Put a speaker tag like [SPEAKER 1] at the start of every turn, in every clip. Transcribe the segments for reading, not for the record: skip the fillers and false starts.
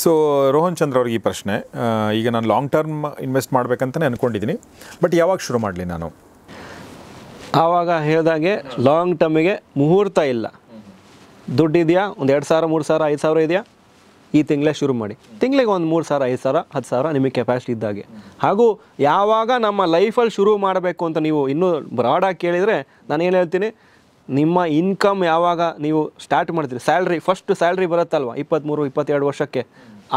[SPEAKER 1] So Rohan ಚಂದ್ರ ಅವ್ರಿಗೆ ಈ ಪ್ರಶ್ನೆ, ಈಗ ನಾನು ಲಾಂಗ್ ಟರ್ಮ್ ಇನ್ವೆಸ್ಟ್ ಮಾಡಬೇಕಂತಲೇ ಅಂದ್ಕೊಂಡಿದ್ದೀನಿ, ಬಟ್ ಯಾವಾಗ ಶುರು ಮಾಡಲಿ ನಾನು?
[SPEAKER 2] ಆವಾಗ ಹೇಳಿದಾಗೆ ಲಾಂಗ್ ಟರ್ಮಿಗೆ ಮುಹೂರ್ತ ಇಲ್ಲ. ದುಡ್ಡಿದೆಯಾ, ಒಂದು 2,000 3,000 5,000 ಇದೆಯಾ, ಈ ತಿಂಗಳೇ ಶುರು ಮಾಡಿ. ತಿಂಗಳಿಗೆ ಒಂದು 3,000 5,000 10,000 ನಿಮಗೆ ಕೆಪಾಸಿಟಿ ಇದ್ದಾಗೆ. ಹಾಗೂ ಯಾವಾಗ ನಮ್ಮ ಲೈಫಲ್ಲಿ ಶುರು ಮಾಡಬೇಕು ಅಂತ ನೀವು ಇನ್ನೂ ಬ್ರಾಡಾಗಿ ಕೇಳಿದರೆ ನಾನು ಏನು ಹೇಳ್ತೀನಿ, ನಿಮ್ಮ ಇನ್ಕಮ್ ಯಾವಾಗ ನೀವು ಸ್ಟಾರ್ಟ್ ಮಾಡ್ತೀರಿ, ಫಸ್ಟ್ ಸ್ಯಾಲ್ರಿ ಬರುತ್ತಲ್ವ 23-22 ವರ್ಷಕ್ಕೆ,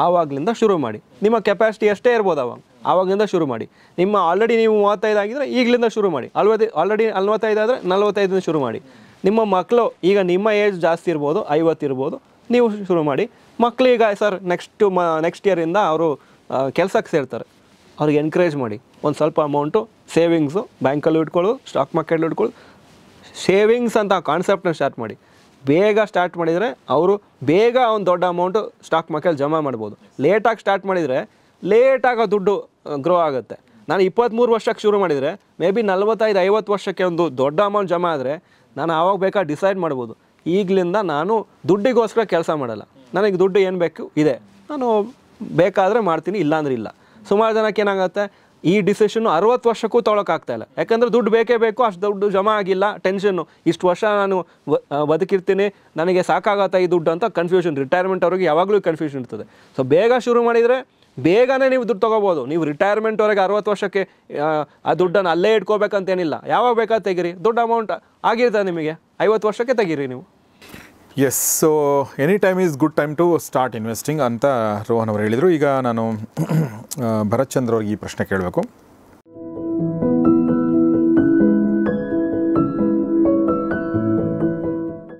[SPEAKER 2] ಆವಾಗಲಿಂದ ಶುರು ಮಾಡಿ. ನಿಮ್ಮ ಕೆಪಾಸಿಟಿ ಎಷ್ಟೇ ಇರ್ಬೋದು ಆವಾಗಿಂದ ಶುರು ಮಾಡಿ. ನಿಮ್ಮ ಆಲ್ರೆಡಿ ನೀವು 35 ಆಗಿದ್ರೆ ಈಗಲಿಂದ ಶುರು ಮಾಡಿ. ಆಲ್ರೆಡಿ 45 ಆದರೆ 45 ಶುರು ಮಾಡಿ. ನಿಮ್ಮ ಮಕ್ಕಳು ಈಗ ನಿಮ್ಮ ಏಜ್ ಜಾಸ್ತಿ ಇರ್ಬೋದು, 50 ಇರ್ಬೋದು, ನೀವು ಶುರು ಮಾಡಿ. ಮಕ್ಕಳೀಗ ಸರ್ ನೆಕ್ಸ್ಟ್ ಇಯರಿಂದ ಅವರು ಕೆಲಸಕ್ಕೆ ಸೇರ್ತಾರೆ, ಅವ್ರಿಗೆ ಎನ್ಕರೇಜ್ ಮಾಡಿ. ಒಂದು ಸ್ವಲ್ಪ ಅಮೌಂಟು ಸೇವಿಂಗ್ಸು ಬ್ಯಾಂಕಲ್ಲಿ ಇಟ್ಕೊಳ್ಳೋದು, ಸ್ಟಾಕ್ ಮಾರ್ಕೆಟಲ್ಲಿ ಇಟ್ಕೊಳ್ಳೋದು. ಸೇವಿಂಗ್ಸ್ ಅಂತ ಕಾನ್ಸೆಪ್ಟನ್ನ ಸ್ಟಾರ್ಟ್ ಮಾಡಿ. ಬೇಗ ಸ್ಟಾರ್ಟ್ ಮಾಡಿದರೆ ಅವರು ಬೇಗ ಒಂದು ದೊಡ್ಡ ಅಮೌಂಟು ಸ್ಟಾಕ್ ಮಾರ್ಕೆಟಲ್ಲಿ ಜಮಾ ಮಾಡ್ಬೋದು. ಲೇಟಾಗಿ ಸ್ಟಾರ್ಟ್ ಮಾಡಿದರೆ ಲೇಟಾಗಿ ಆ ದುಡ್ಡು ಗ್ರೋ ಆಗುತ್ತೆ. ನಾನು 23 ವರ್ಷಕ್ಕೆ ಶುರು ಮಾಡಿದರೆ ಮೇ ಬಿ 45-50 ವರ್ಷಕ್ಕೆ ಒಂದು ದೊಡ್ಡ ಅಮೌಂಟ್ ಜಮಾ ಆದರೆ ನಾನು ಆವಾಗ ಬೇಕಾದ್ರೆ ಡಿಸೈಡ್ ಮಾಡ್ಬೋದು, ಈಗಲಿಂದ ನಾನು ದುಡ್ಡಿಗೋಸ್ಕರ ಕೆಲಸ ಮಾಡಲ್ಲ, ನನಗೆ ದುಡ್ಡು ಏನು ಬೇಕು ಇದೆ, ನಾನು ಬೇಕಾದರೆ ಮಾಡ್ತೀನಿ, ಇಲ್ಲಾಂದ್ರೆ ಇಲ್ಲ. ಸುಮಾರು ಜನಕ್ಕೆ ಏನಾಗುತ್ತೆ, ಈ ಡಿಸಿಷನ್ನು 60 ವರ್ಷಕ್ಕೂ ತೊಗೊಳಕ್ಕಾಗ್ತಾಯಿಲ್ಲ. ಯಾಕಂದರೆ ದುಡ್ಡು ಬೇಕೇ ಬೇಕು, ಅಷ್ಟು ದುಡ್ಡು ಜಮಾ ಆಗಿಲ್ಲ, ಟೆನ್ಷನ್ನು, ಇಷ್ಟು ವರ್ಷ ನಾನು ಬದುಕಿರ್ತೀನಿ, ನನಗೆ ಸಾಕಾಗತ್ತಾ ಈ ದುಡ್ಡು ಅಂತ ಕನ್ಫ್ಯೂಷನ್. ರಿಟೈರ್ಮೆಂಟ್ ಅವ್ರಿಗೆ ಯಾವಾಗಲೂ ಕನ್ಫ್ಯೂಷನ್ ಇರ್ತದೆ. ಸೊ ಬೇಗ ಶುರು ಮಾಡಿದರೆ ಬೇಗನೆ ನೀವು ದುಡ್ಡು ತೊಗೋಬೋದು. ನೀವು ರಿಟೈರ್ಮೆಂಟ್ವರೆಗೆ 60 ವರ್ಷಕ್ಕೆ ಆ ದುಡ್ಡನ್ನು ಅಲ್ಲೇ ಇಟ್ಕೋಬೇಕಂತೇನಿಲ್ಲ, ಯಾವಾಗ ಬೇಕಾದ್ರೆ ತೆಗೀರಿ. ದೊಡ್ಡ ಅಮೌಂಟ್ ಆಗಿರ್ತದೆ ನಿಮಗೆ, 50 ವರ್ಷಕ್ಕೆ ತೆಗೀರಿ ನೀವು.
[SPEAKER 1] Yes, so any time is good time to start investing ಅಂತ ರೋಹನ್ ಅವರು ಹೇಳಿದರು. ಈಗ ನಾನು ಭರತ್ ಚಂದ್ರ ಅವ್ರಿಗೆ ಈ ಪ್ರಶ್ನೆ ಕೇಳಬೇಕು.